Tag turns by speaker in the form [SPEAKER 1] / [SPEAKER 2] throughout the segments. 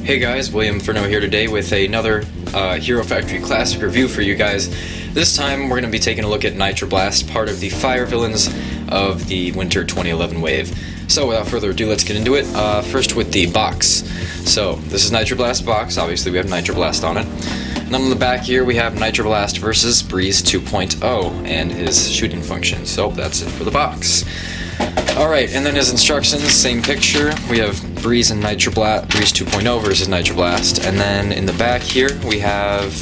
[SPEAKER 1] Hey guys, William Furno here today with another Hero Factory Classic review for you guys. This time we're going to be taking a look at Nitroblast, part of the fire villains of the Winter 2011 wave. So without further ado, let's get into it. First with the box. So this is Nitroblast box, obviously we have Nitroblast on it. And then on the back here we have Nitroblast versus Breeze 2.0 and his shooting function. So that's it for the box. Alright, and then his instructions, same picture. We have Breeze and Nitroblast, Breeze 2.0 versus Nitroblast. And then in the back here we have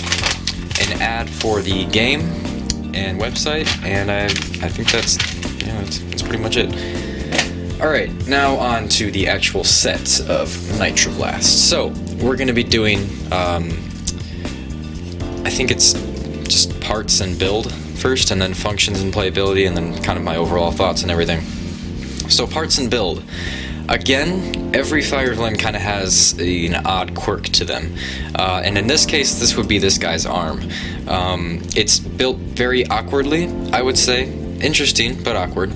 [SPEAKER 1] an ad for the game and website, and I think that's pretty much it. Alright, now on to the actual set of Nitroblast. So, we're going to be doing, I think it's just parts and build first, and then functions and playability, and then kind of my overall thoughts and everything. So parts and build. Again, every fire villain kind of has an odd quirk to them. And in this case, this would be this guy's arm. It's built very awkwardly, I would say. Interesting, but awkward.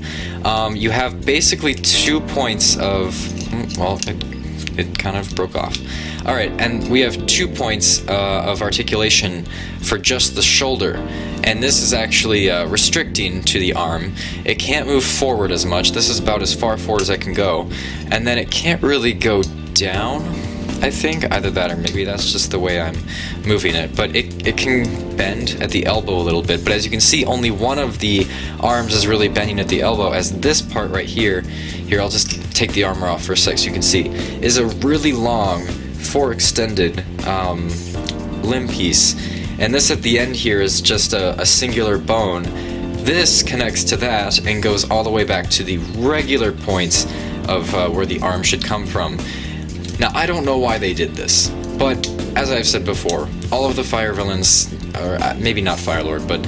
[SPEAKER 1] You have basically 2 points of... well, it kind of broke off. Alright, and we have 2 points of articulation for just the shoulder. And this is actually restricting to the arm. It can't move forward as much. This is about as far forward as I can go. And then it can't really go down, I think. Either that or maybe that's just the way I'm moving it. But it can bend at the elbow a little bit. But as you can see, only one of the arms is really bending at the elbow, as this part right here, I'll just take the armor off for a sec so you can see, is a really long, foreextended limb piece. And this at the end here is just a singular bone. This connects to that and goes all the way back to the regular points of where the arm should come from. Now, I don't know why they did this, but as I've said before, all of the fire villains, or maybe not Firelord, but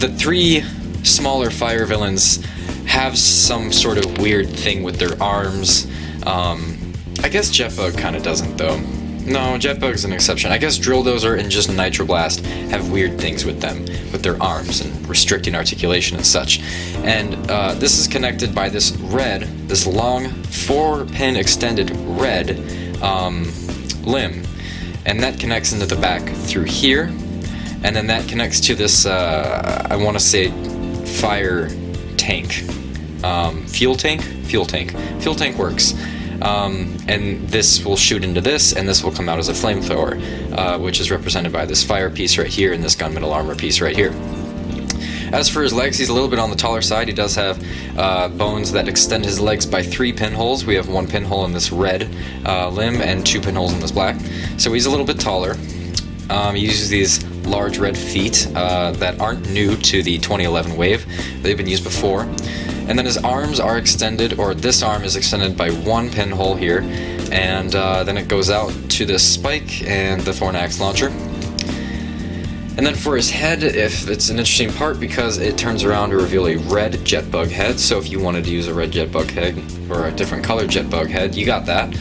[SPEAKER 1] the 3 smaller fire villains have some sort of weird thing with their arms. I guess Jetbug kind of doesn't, though. No, Jetbug's an exception. I guess Drilldozer and just Nitroblast have weird things with them, with their arms and restricting articulation and such. And this is connected by this long 4-pin extended red limb. And that connects into the back through here. And then that connects to this, I want to say, fire tank. Fuel tank? Fuel tank. Fuel tank works. And this will shoot into this, and this will come out as a flamethrower, which is represented by this fire piece right here and this gunmetal armor piece right here. As for his legs, he's a little bit on the taller side. He does have bones that extend his legs by 3 pinholes. We have 1 pinhole in this red limb and 2 pinholes in this black. So he's a little bit taller. He uses these large red feet that aren't new to the 2011 wave. They've been used before. And then his arms are extended, or this arm is extended by 1 pinhole here, and then it goes out to this spike and the Thorn Axe launcher. And then for his head, it's an interesting part because it turns around to reveal a red Jetbug head, so if you wanted to use a red Jetbug head, or a different colored Jetbug head, you got that.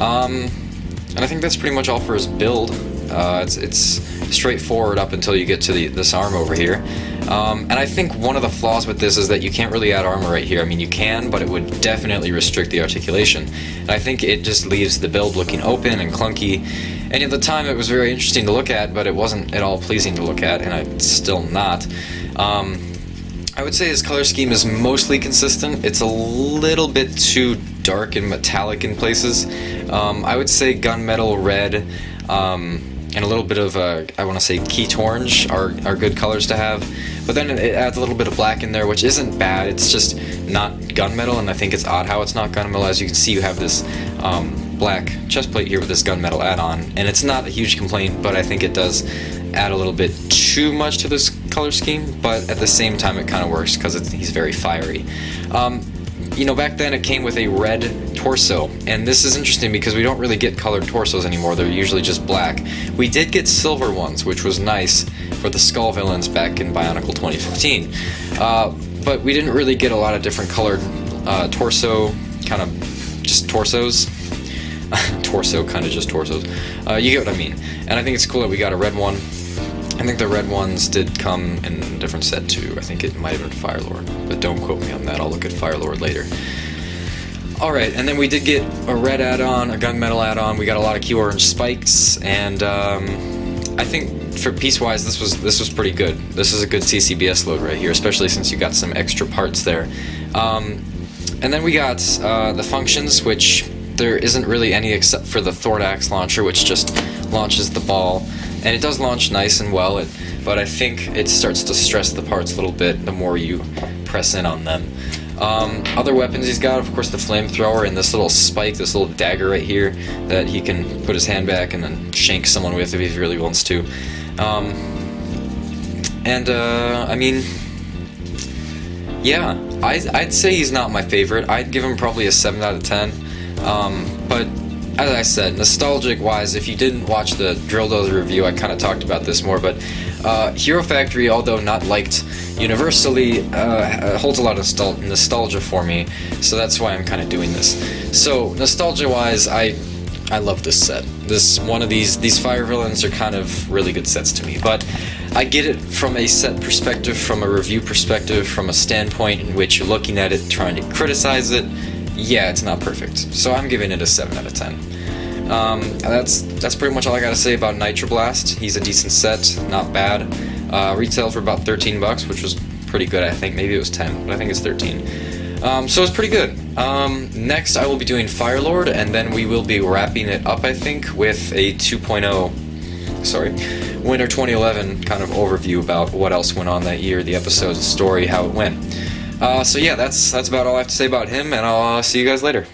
[SPEAKER 1] And I think that's pretty much all for his build. It's straightforward up until you get to this arm over here. And I think one of the flaws with this is that you can't really add armor right here. I mean, you can, but it would definitely restrict the articulation. And I think it just leaves the build looking open and clunky. And at the time it was very interesting to look at, but it wasn't at all pleasing to look at, and it's still not. I would say his color scheme is mostly consistent. It's a little bit too dark and metallic in places. I would say gunmetal red, and a little bit of, I want to say, Keat Orange are good colors to have. But then it adds a little bit of black in there, which isn't bad. It's just not gunmetal, and I think it's odd how it's not gunmetal. As you can see, you have this black chest plate here with this gunmetal add-on. And it's not a huge complaint, but I think it does add a little bit too much to this color scheme. But at the same time, it kind of works because he's very fiery. You know, back then it came with a red torso, and this is interesting because we don't really get colored torsos anymore. They're usually just black. We did get silver ones, which was nice for the skull villains back in Bionicle 2015, but we didn't really get a lot of different colored torso, kind of just torsos. Torso, kind of just torsos. You get what I mean. And I think it's cool that we got a red one. I think the red ones did come in a different set too. I think it might have been Firelord, but don't quote me on that. I'll look at Firelord later. Alright, and then we did get a red add-on, a gunmetal add-on. We got a lot of Q-Orange spikes, and I think for piece-wise, this was pretty good. This is a good CCBS load right here, especially since you got some extra parts there. And then we got the functions, which there isn't really any except for the Thordax launcher, which just launches the ball. And it does launch nice and well, but I think it starts to stress the parts a little bit the more you press in on them. Other weapons he's got, of course, the flamethrower and this little spike, this little dagger right here that he can put his hand back and then shank someone with if he really wants to. I mean, yeah, I'd say he's not my favorite. I'd give him probably a 7 out of 10. But as I said, nostalgic-wise, if you didn't watch the Drill Dozer review, I kind of talked about this more, but Hero Factory, although not liked universally, holds a lot of nostalgia for me, so that's why I'm kind of doing this. So, nostalgia-wise, I love this set. These fire villains are kind of really good sets to me, but I get it from a set perspective, from a review perspective, from a standpoint in which you're looking at it, trying to criticize it. Yeah, it's not perfect, so I'm giving it a 7 out of 10. That's pretty much all I gotta say about Nitroblast. He's a decent set, not bad. Retail for about $13, which was pretty good, I think. Maybe it was 10, but I think it's 13. So it's pretty good. Next, I will be doing Firelord, and then we will be wrapping it up, I think, with a 2.0, Winter 2011 kind of overview about what else went on that year, the episodes, the story, how it went. So yeah, that's about all I have to say about him, and I'll see you guys later.